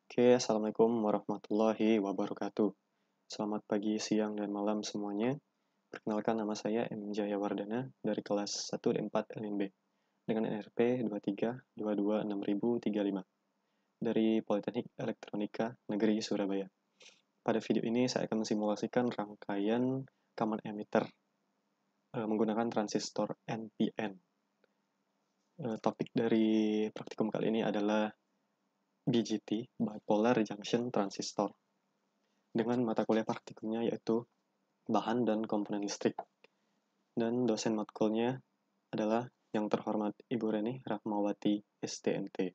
Oke, Assalamualaikum warahmatullahi wabarakatuh. Selamat pagi, siang, dan malam semuanya. Perkenalkan, nama saya M. Jaya Wardana dari kelas 1 dan 4 LNB dengan NRP 23226035 dari Politeknik Elektronika Negeri Surabaya. Pada video ini saya akan mensimulasikan rangkaian common emitter menggunakan transistor NPN. Topik dari praktikum kali ini adalah BJT, Bipolar Junction Transistor, dengan mata kuliah praktikumnya yaitu bahan dan komponen listrik. Dan dosen matkulnya adalah yang terhormat Ibu Reni Rahmawati, STMT.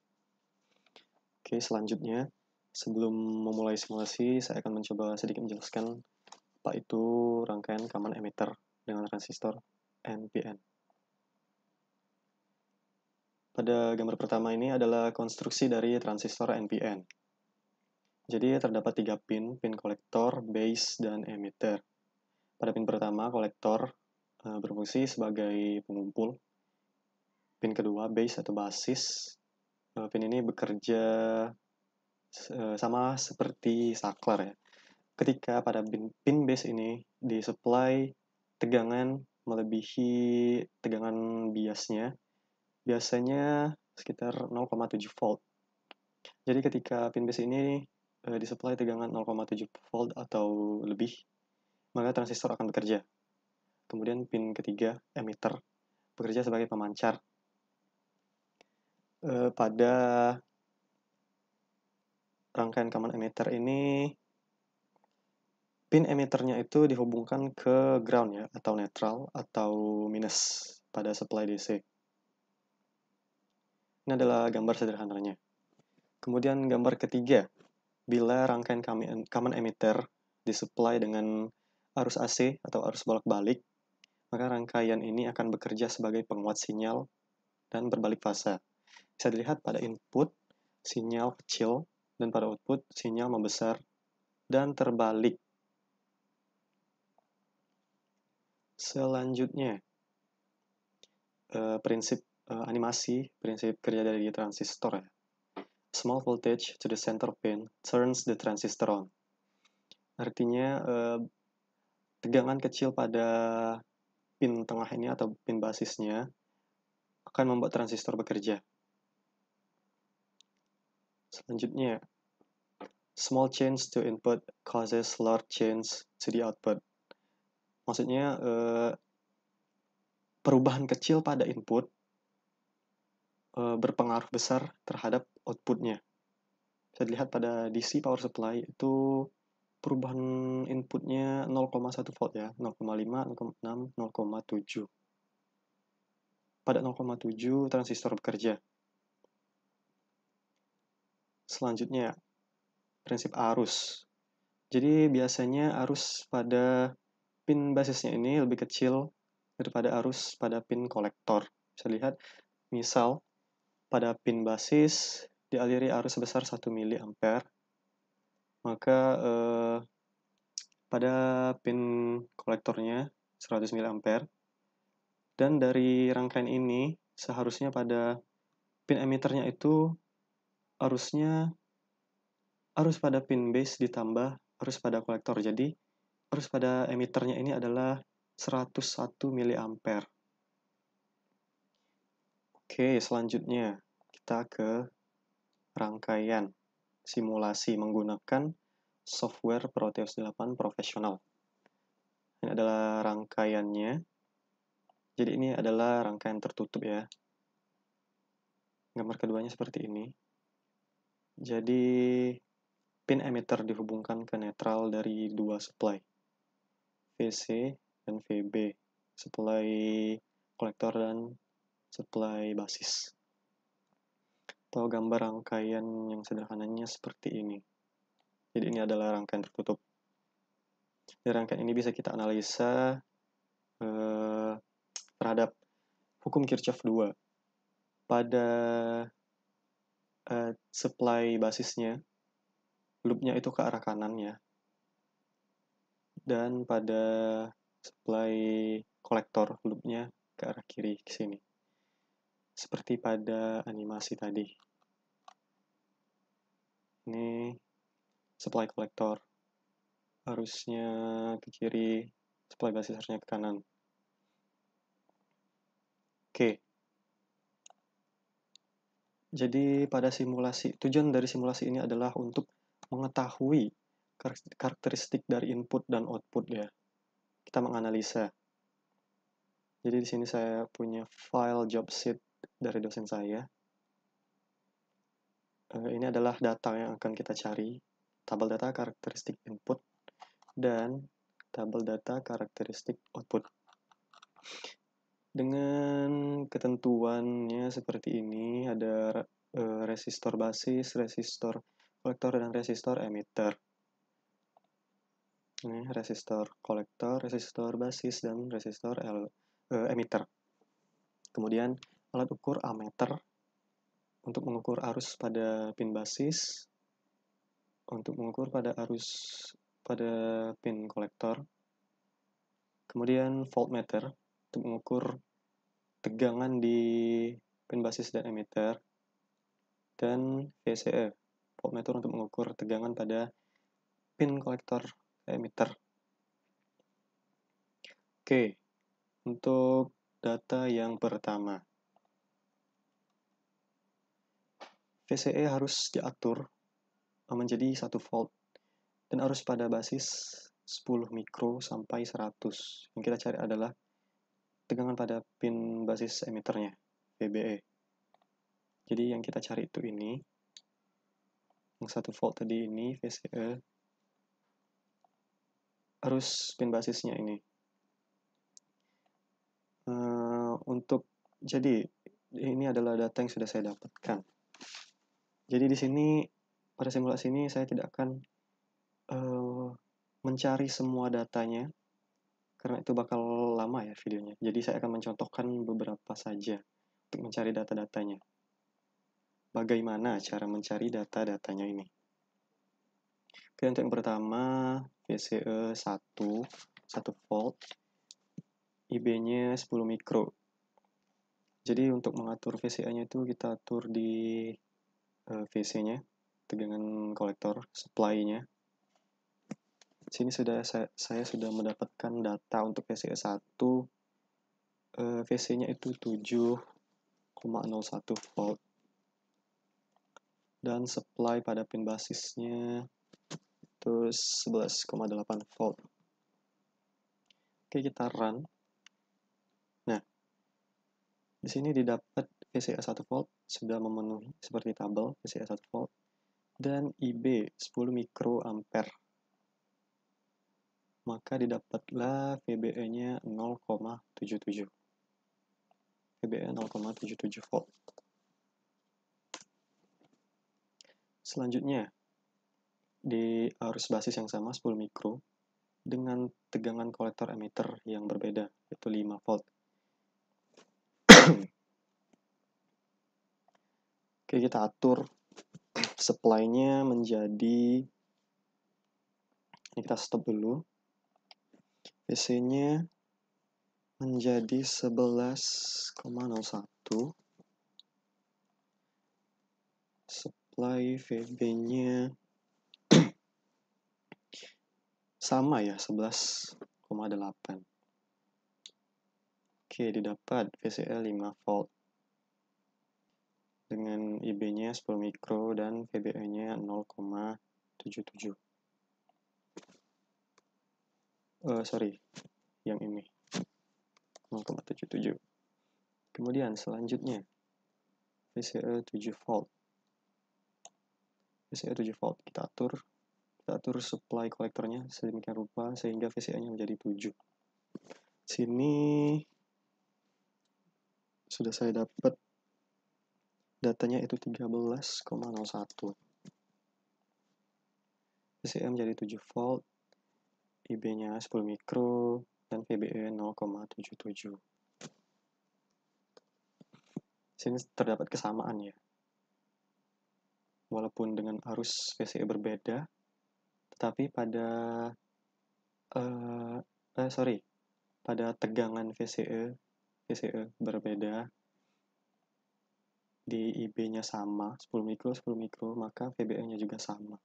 Oke, selanjutnya, sebelum memulai simulasi, saya akan mencoba sedikit menjelaskan apa itu rangkaian common emitter dengan transistor NPN. Pada gambar pertama ini adalah konstruksi dari transistor NPN. Jadi terdapat 3 pin kolektor, base, dan emitter. Pada pin pertama, kolektor berfungsi sebagai pengumpul. Pin kedua, base atau basis. Pin ini bekerja sama seperti saklar ya. Ketika pada pin base ini disuplai tegangan melebihi tegangan biasnya, biasanya sekitar 0,7 volt. Jadi ketika pin base ini disuplai tegangan 0,7 volt atau lebih, maka transistor akan bekerja. Kemudian pin ketiga, emitter, bekerja sebagai pemancar. Pada rangkaian common emitter ini, pin emitternya itu dihubungkan ke ground ya, atau netral, atau minus pada supply DC. Ini adalah gambar sederhananya. Kemudian gambar ketiga, bila rangkaian common emitter disuplai dengan arus AC atau arus bolak-balik, maka rangkaian ini akan bekerja sebagai penguat sinyal dan berbalik fasa. Bisa dilihat pada input, sinyal kecil, dan pada output, sinyal membesar dan terbalik. Selanjutnya, prinsip animasi, prinsip kerja dari transistor ya. Small voltage to the center pin turns the transistor on. Artinya, tegangan kecil pada pin tengah ini atau pin basisnya akan membuat transistor bekerja. Selanjutnya, small change to input causes large change to the output. Maksudnya, perubahan kecil pada input berpengaruh besar terhadap outputnya. Bisa dilihat pada DC power supply itu perubahan inputnya 0,1 volt ya, 0,5, 0,6, 0,7. Pada 0,7 transistor bekerja. Selanjutnya, prinsip arus. Jadi biasanya arus pada pin basisnya ini lebih kecil daripada arus pada pin kolektor. Bisa lihat, misal pada pin basis dialiri arus sebesar 1 mA, maka pada pin kolektornya 100 mA, dan dari rangkaian ini seharusnya pada pin emitternya itu arus pada pin base ditambah arus pada kolektor. Jadi arus pada emitternya ini adalah 101 mA. Oke, selanjutnya kita ke rangkaian simulasi menggunakan software Proteus 8 Profesional. Ini adalah rangkaiannya. Jadi ini adalah rangkaian tertutup ya. Gambar keduanya seperti ini. Jadi pin emitter dihubungkan ke netral dari dua supply, VC dan VB, supply kolektor dan supply basis. Atau gambar rangkaian yang sederhananya seperti ini. Jadi ini adalah rangkaian tertutup. Dari rangkaian ini bisa kita analisa terhadap hukum Kirchhoff 2. Pada supply basisnya, loopnya itu ke arah kanan ya. Dan pada supply kolektor, loopnya ke arah kiri, ke sini. Seperti pada animasi tadi. Ini supply kolektor. Arusnya ke kiri, supply basis harusnya ke kanan. Oke. Jadi pada simulasi, tujuan dari simulasi ini adalah untuk mengetahui karakteristik dari input dan output ya. Kita menganalisa. Jadi di sini saya punya file job sheet dari dosen saya. Ini adalah data yang akan kita cari. Tabel data karakteristik input dan tabel data karakteristik output. Dengan ketentuannya seperti ini, ada resistor basis, resistor kolektor, dan resistor emitter. Ini resistor kolektor, resistor basis, dan resistor emitter. Kemudian alat ukur ammeter untuk mengukur arus pada pin basis, untuk mengukur pada arus pada pin kolektor. Kemudian voltmeter untuk mengukur tegangan di pin basis dan emitter. Dan VCE, voltmeter untuk mengukur tegangan pada pin kolektor emitter. Oke, untuk data yang pertama. VCE harus diatur menjadi 1 volt dan arus pada basis 10 mikro sampai 100. Yang kita cari adalah tegangan pada pin basis emitternya, VBE. Jadi yang kita cari itu ini. Yang 1 volt tadi ini VCE. Arus pin basisnya ini. Jadi ini adalah data yang sudah saya dapatkan. Jadi di sini pada simulasi ini saya tidak akan mencari semua datanya karena itu bakal lama ya videonya. Jadi saya akan mencontohkan beberapa saja untuk mencari data-datanya. Bagaimana cara mencari data-datanya ini? Oke, untuk yang pertama VCE 1 volt, IB-nya 10 mikro. Jadi untuk mengatur VCE-nya itu kita atur di VC-nya, tegangan kolektor, supply-nya. Sini saya sudah mendapatkan data untuk VCE 1. VC-nya itu 7,01 volt. Dan supply pada pin basisnya itu 11,8 volt. Oke, kita run. Nah, di sini didapat VCE 1 volt sudah memenuhi seperti tabel VCE 1 volt dan IB 10 mikroampere. Maka didapatlah VBE-nya 0,77. VBE 0,77 volt. Selanjutnya, di arus basis yang sama 10 mikro dengan tegangan kolektor emitter yang berbeda, yaitu 5 volt. Oke, kita atur supply-nya menjadi, ini kita stop dulu. VC-nya menjadi 11,01. Supply VB-nya sama ya, 11,8. Oke, didapat VCE 5 volt dengan IB-nya 10 mikro dan VBE-nya 0,77. Sorry, yang ini 0,77. Kemudian selanjutnya VCE 7 volt. VCE 7 volt kita atur supply kolektornya sedemikian rupa sehingga VCE-nya menjadi 7. Sini sudah saya dapat datanya itu 13,01. VCE menjadi 7 volt, IB-nya 10 mikro, dan VBE 0,77. Sini terdapat kesamaan ya. Walaupun dengan arus VCE berbeda, tetapi pada pada tegangan VCE berbeda. di IB-nya sama, 10 mikro, maka VBE-nya juga sama.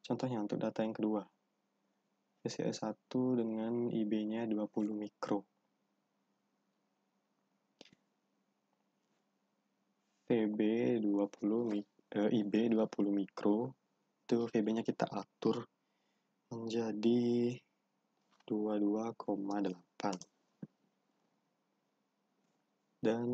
Contohnya untuk data yang kedua, VCE 1 dengan IB-nya 20 mikro. IB 20 mikro, itu VB-nya kita atur menjadi 22,8. Dan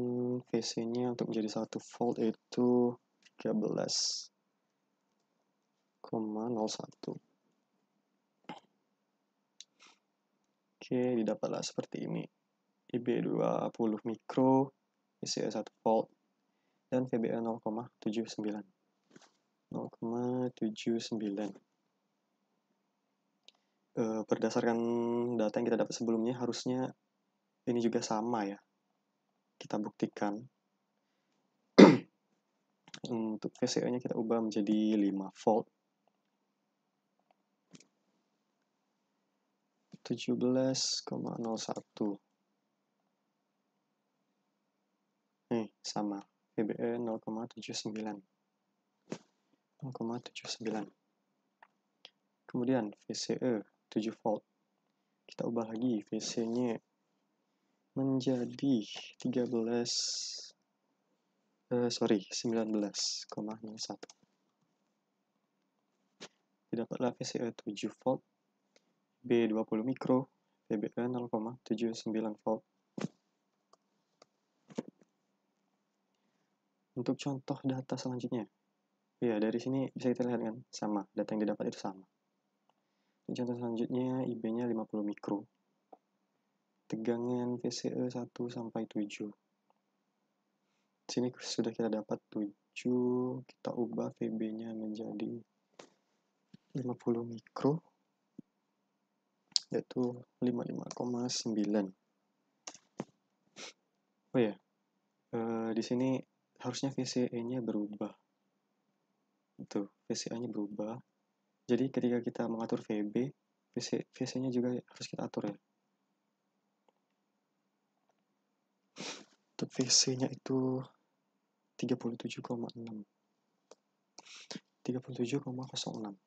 VC-nya untuk menjadi 1 volt itu 13,01. Oke, didapatlah seperti ini. IB 20 mikro, VCE 1 volt, dan VBE 0,79. 0,79. Berdasarkan data yang kita dapat sebelumnya, harusnya ini juga sama ya. Kita buktikan. Untuk VCE-nya kita ubah menjadi 5 volt. 17,01. Nih, sama. VBE 0,79. 0,79. Kemudian VCE 7 volt. Kita ubah lagi VC-nya menjadi 19,01. Didapatlah VCE 7 volt, B 20 mikro, VBE 0,79 volt. Untuk contoh data selanjutnya, ya dari sini bisa kita lihat kan, sama, data yang didapat itu sama. Untuk contoh selanjutnya, IB-nya 50 mikro, tegangan VCE 1 sampai 7. Sini sudah kita dapat 7, kita ubah VB-nya menjadi 50 mikro, yaitu 55,9. Oh ya, di sini harusnya VCE-nya berubah. Itu, VCA-nya berubah. Jadi ketika kita mengatur VB, VC-nya juga harus kita atur ya. Untuk VC-nya itu 37,06. 37,06.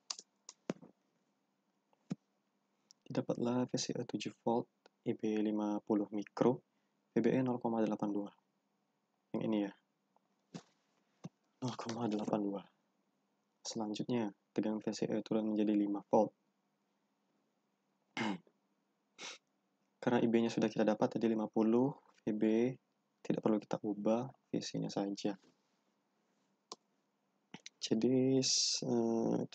Didapatlah VCE 7 volt, IB 50 mikro, VBE 0,82. Yang ini ya. 0,82. Selanjutnya, tegangan VCE turun menjadi 5 volt. Karena IB-nya sudah kita dapat tadi 50, VB tidak perlu kita ubah, VC-nya saja. Jadi 17,01.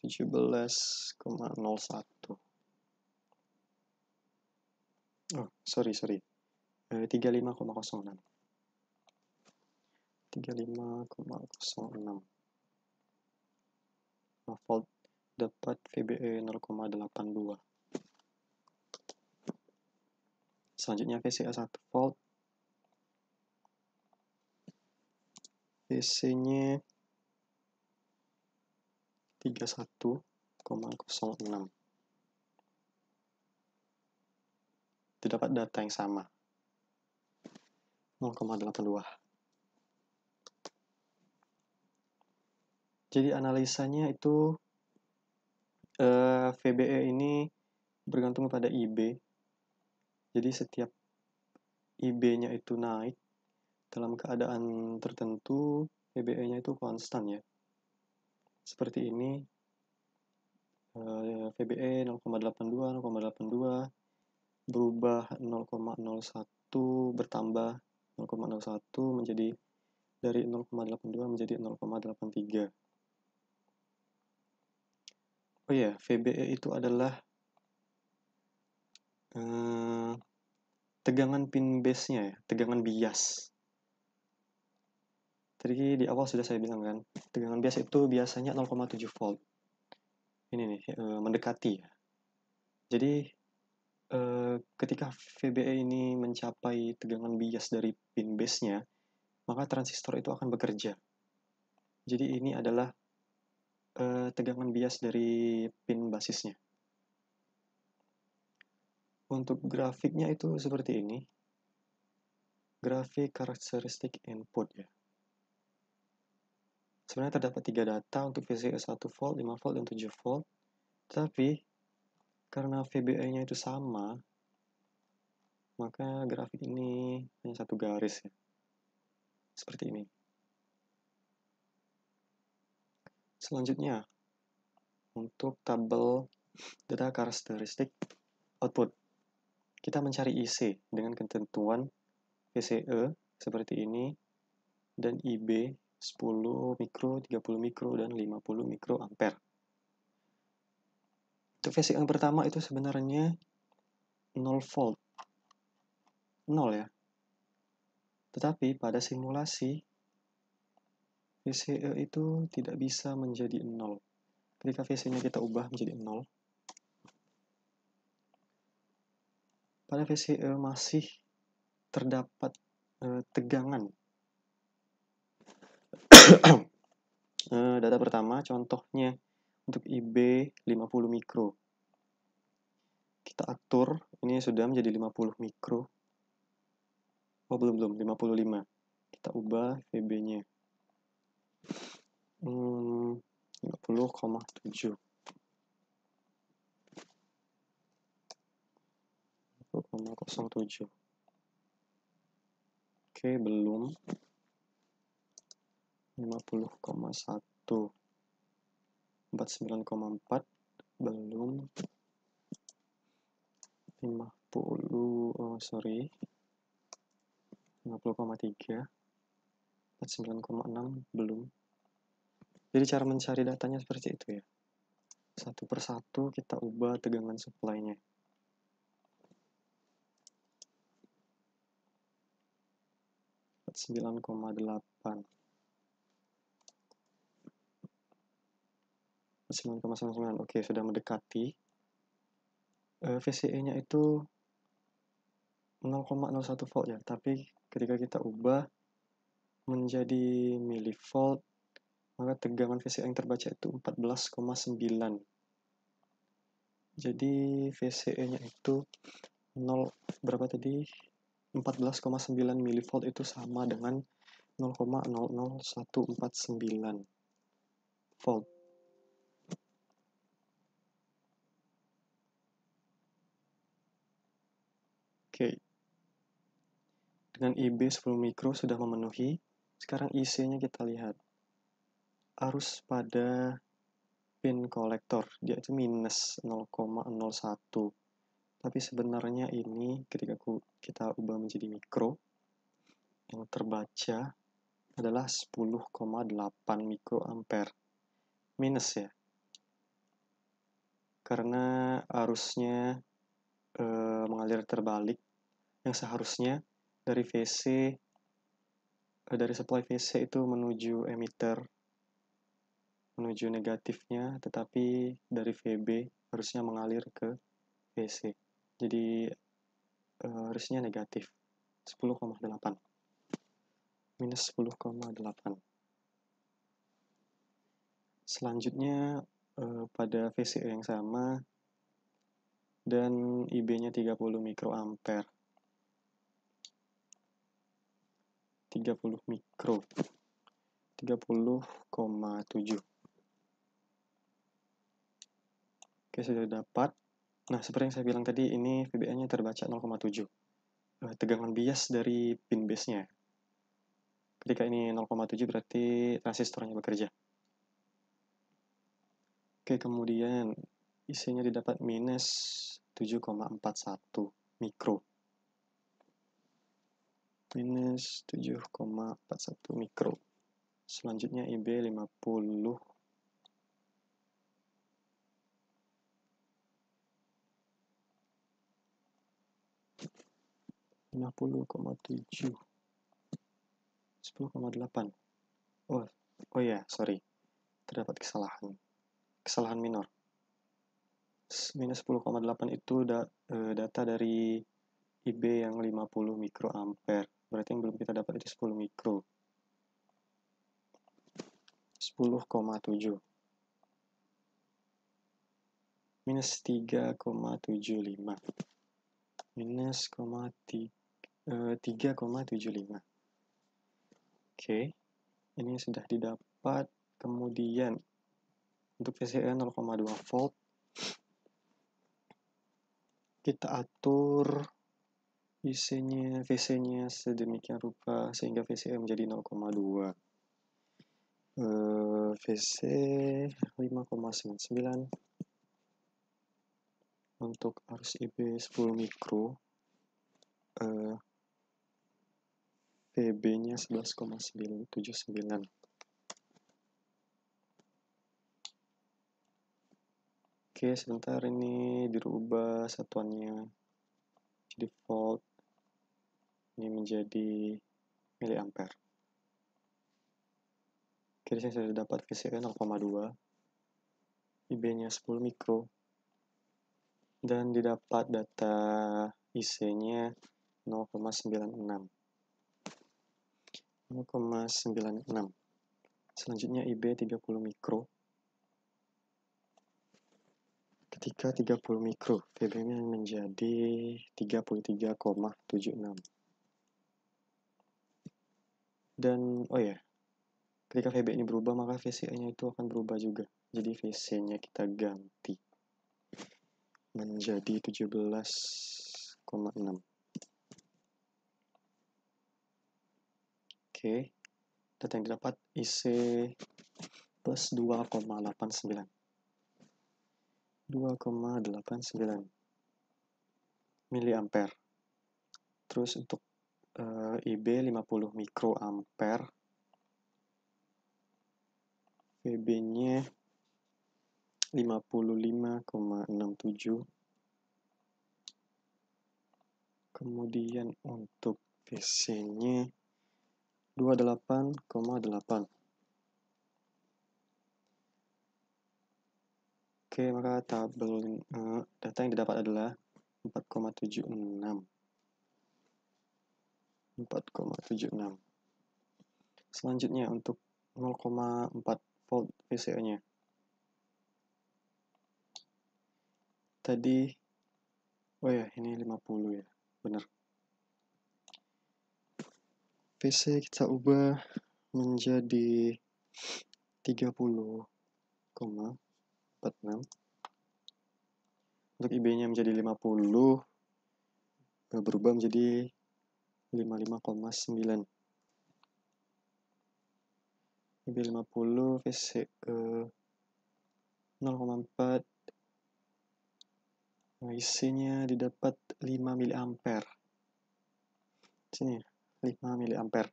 Oh, sorry. 35,06. 35,06. Volt dapat VBE 0,82. Selanjutnya VCA 1 volt. VC-nya 31,06. Didapat data yang sama. 0,82. Jadi analisanya itu VBE ini bergantung pada IB. Jadi setiap IB-nya itu naik dalam keadaan tertentu, VBE-nya itu konstan ya. Seperti ini, VBE 0,82, berubah 0,01, bertambah 0,01 menjadi dari 0,82 menjadi 0,83. Oh ya, VBE itu adalah tegangan pin base-nya ya, tegangan bias. Tadi di awal sudah saya bilang kan, tegangan bias itu biasanya 0,7 volt. Ini nih, mendekati ya. Jadi ketika VBE ini mencapai tegangan bias dari pin base-nya, maka transistor itu akan bekerja. Jadi ini adalah tegangan bias dari pin basisnya. Untuk grafiknya itu seperti ini. grafik karakteristik input ya. Sebenarnya terdapat 3 data untuk VCE 1 volt, 5 volt, dan 7 volt. Tapi karena VBA-nya itu sama, maka grafik ini hanya satu garis ya. Seperti ini. Selanjutnya, untuk tabel data karakteristik output, kita mencari IC dengan ketentuan VCE seperti ini dan IB 10 mikro, 30 mikro, dan 50 mikroampere. Untuk VCE yang pertama itu sebenarnya 0 volt. 0 ya. Tetapi pada simulasi VCE itu tidak bisa menjadi 0. Ketika VCE-nya kita ubah menjadi 0, pada VCE masih terdapat tegangan. Data pertama, contohnya untuk IB 50 mikro. Kita atur, ini sudah menjadi 50 mikro. Oh, belum, 55. Kita ubah VB-nya. 50,7. 50,07. Oke, belum. 50,1. 49,4. Belum. 50,3. 49,6. Belum. Jadi cara mencari datanya seperti itu ya. Satu persatu kita ubah tegangan supply-nya. Sembilan koma delapan. 9,99. Oke, sudah mendekati. VCE-nya itu 0,01 volt ya, tapi ketika kita ubah menjadi milivolt, maka tegangan VCE yang terbaca itu 14,9. Jadi VCE-nya itu 0 berapa tadi? 14,9 milivolt itu sama dengan 0,00149 volt. Oke. Dengan IB 10 mikro sudah memenuhi. Sekarang IC-nya kita lihat. Arus pada pin kolektor, dia itu minus 0,01. Tapi sebenarnya ini ketika kita ubah menjadi mikro, yang terbaca adalah 10,8 mikroampere. Minus ya. Karena arusnya mengalir terbalik, yang seharusnya dari VC, dari supply VC itu menuju emitter, menuju negatifnya, tetapi dari VB harusnya mengalir ke VC. Jadi harusnya negatif 10,8 minus 10,8. Selanjutnya pada VCE yang sama dan IB-nya 30 mikroampere. 30 mikro. 30,7. Oke, sudah dapat. Nah, seperti yang saya bilang tadi, ini VBA-nya terbaca 0,7. Tegangan bias dari pin base-nya. Ketika ini 0,7 berarti transistornya bekerja. Oke, kemudian IC-nya didapat minus 7,41 mikro. Minus 7,41 mikro. Selanjutnya IB 50. 50,7. 10,8. Oh ya, sorry. Terdapat kesalahan minor. Minus 10,8 itu data dari IB yang 50 mikroampere. Berarti yang belum kita dapat itu 10 mikro. 10,7. Minus 3,75. Minus 3,75. 3,75. Oke, ini sudah didapat. Kemudian untuk VCE 0,2 volt, kita atur VC-nya sedemikian rupa sehingga VCE menjadi 0,2. VC 5,99. Untuk arus IB 10 mikro, VB-nya 11,979. Oke, sebentar, ini dirubah satuannya jadi volt, ini menjadi miliampere. Oke, di sini sudah dapat VCE 0,2, IB-nya 10 mikro, dan didapat data IC-nya 0,96. Selanjutnya IB 30 mikro. Ketika 30 mikro, VB-nya menjadi 33,76. Dan ketika VB ini berubah, maka VCE-nya itu akan berubah juga. Jadi VC-nya kita ganti menjadi 17,6. Oke, data yang didapat IC plus 2,89. 2,89 miliampere. Terus untuk IB 50 mikroampere, VB-nya 55,67. Kemudian untuk VC-nya 28,8. Oke, maka tabel data yang didapat adalah 4,76. Selanjutnya untuk 0,4 volt VCE-nya. Tadi, ini 50 ya, benar. VC kita ubah menjadi 30,46. Untuk IB-nya menjadi 50, berubah menjadi 55,9. IB 50, VC 0,4. IC-nya didapat 5 miliampere. Sini, 5 miliampere.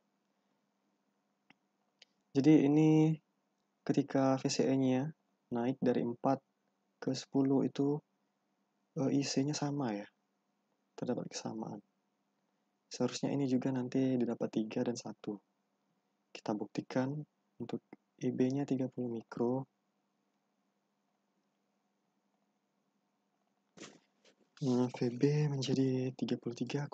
Jadi ini ketika VCE-nya naik dari 4 ke 10 itu IC-nya sama ya. Terdapat kesamaan. Seharusnya ini juga nanti didapat 3 dan 1. Kita buktikan untuk IB-nya 30 mikro. VB menjadi 33,8.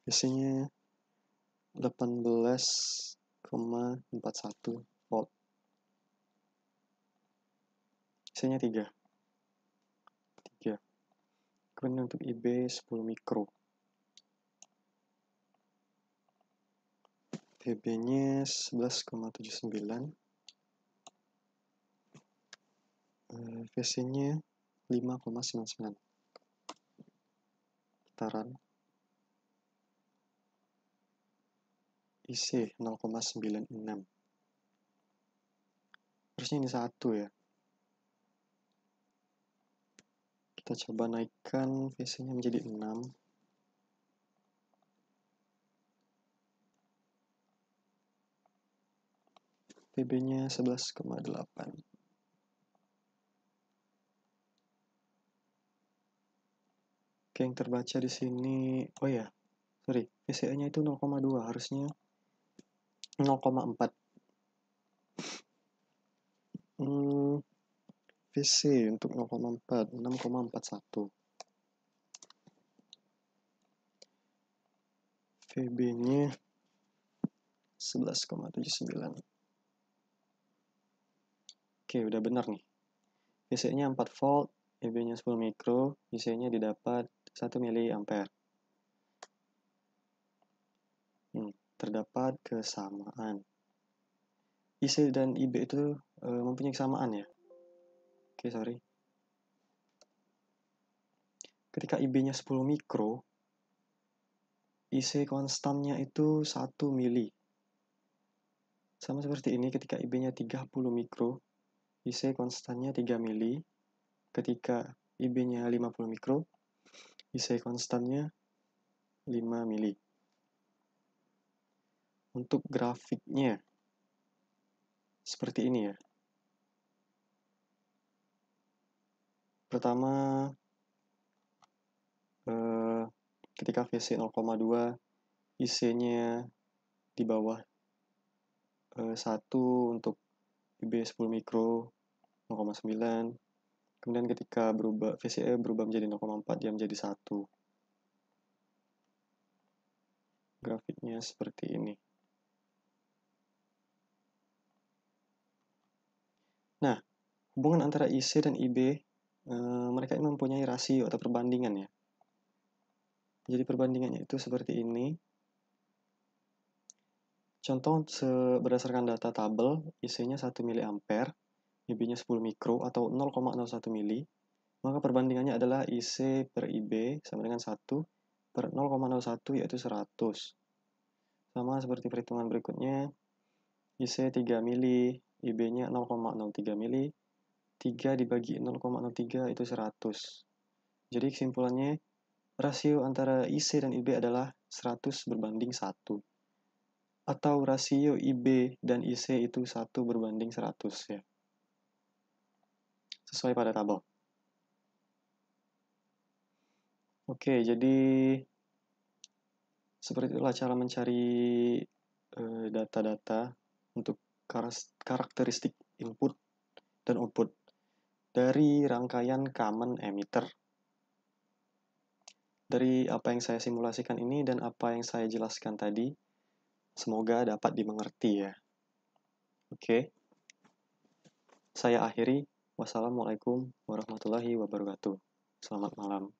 VC-nya 18,41 volt. IC-nya 3. Kemudian untuk IB 10 mikro. VB-nya 11,79. VC-nya 5,99. Putaran. IC 0,96. Harusnya ini 1 ya. Kita coba naikkan VC-nya menjadi 6. VB-nya 11,8. Oke, yang terbaca di sini, VCE-nya itu 0,2, harusnya 0,4. VC untuk 0,4, 6,41. VB-nya 11,79. Oke, udah benar nih. VC-nya 4 volt, VB-nya 10 mikro, IC-nya didapat 1 miliampere. Terdapat kesamaan. IC dan IB itu mempunyai kesamaan ya. Oke, sorry. Ketika IB-nya 10 mikro, IC konstannya itu 1 mili. Sama seperti ini, ketika IB-nya 30 mikro, IC konstannya 3 mili. Ketika IB-nya 50 mikro, IC konstannya 5 mili. Untuk grafiknya, seperti ini ya. Pertama, ketika VC 0,2, IC-nya di bawah 1 untuk IB 10 mikro, 0,9. Kemudian ketika VCE berubah menjadi 0,4, dia menjadi 1. Grafiknya seperti ini. Nah, hubungan antara IC dan IB, mereka ini mempunyai rasio atau perbandingan ya. Jadi perbandingannya itu seperti ini. Contoh berdasarkan data tabel, IC-nya 1 miliampere, IB-nya 10 mikro atau 0,01 mili, maka perbandingannya adalah IC per IB sama dengan 1 per 0,01 yaitu 100. Sama seperti perhitungan berikutnya, IC 3 mili, IB-nya 0,03 mili, 3 dibagi 0,03 itu 100. Jadi kesimpulannya, rasio antara IC dan IB adalah 100 berbanding 1. Atau rasio IB dan IC itu 1 berbanding 100 ya. Sesuai pada tabel. Oke, jadi seperti itulah cara mencari data-data untuk karakteristik input dan output dari rangkaian common emitter. Dari apa yang saya simulasikan ini dan apa yang saya jelaskan tadi, semoga dapat dimengerti ya. Oke. Saya akhiri. Wassalamualaikum warahmatullahi wabarakatuh. Selamat malam.